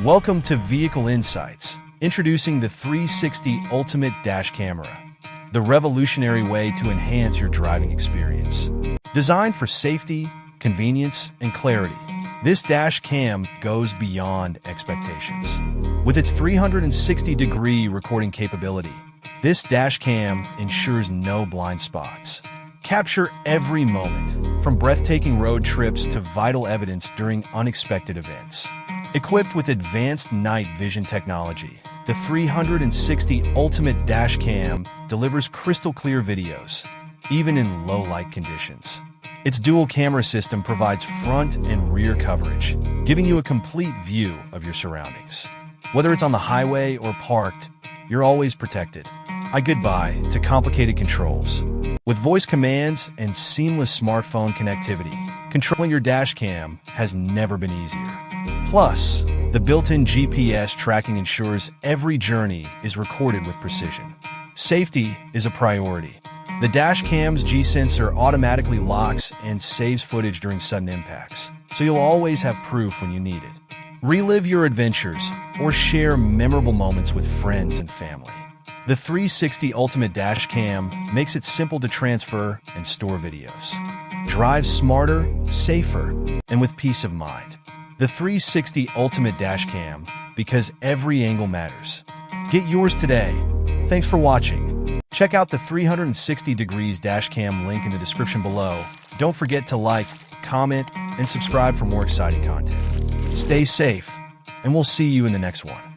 Welcome to Vehicle Insights, introducing the 360 Ultimate Dash Camera, the revolutionary way to enhance your driving experience. Designed for safety, convenience, and clarity, this dash cam goes beyond expectations. With its 360-degree recording capability, this dash cam ensures no blind spots. Capture every moment, from breathtaking road trips to vital evidence during unexpected events. Equipped with advanced night vision technology, the 360 Ultimate Dash Cam delivers crystal-clear videos, even in low-light conditions. Its dual camera system provides front and rear coverage, giving you a complete view of your surroundings. Whether it's on the highway or parked, you're always protected. Goodbye to complicated controls. With voice commands and seamless smartphone connectivity, controlling your dash cam has never been easier. Plus, the built-in GPS tracking ensures every journey is recorded with precision. Safety is a priority. The dash cam's G-sensor automatically locks and saves footage during sudden impacts, so you'll always have proof when you need it. Relive your adventures or share memorable moments with friends and family. The 360 Ultimate Dash Cam makes it simple to transfer and store videos. Drive smarter, safer, and with peace of mind. The 360 Ultimate Dash Cam, because every angle matters. Get yours today. Thanks for watching. Check out the 360 degrees dash cam link in the description below. Don't forget to like, comment, and subscribe for more exciting content. Stay safe, and we'll see you in the next one.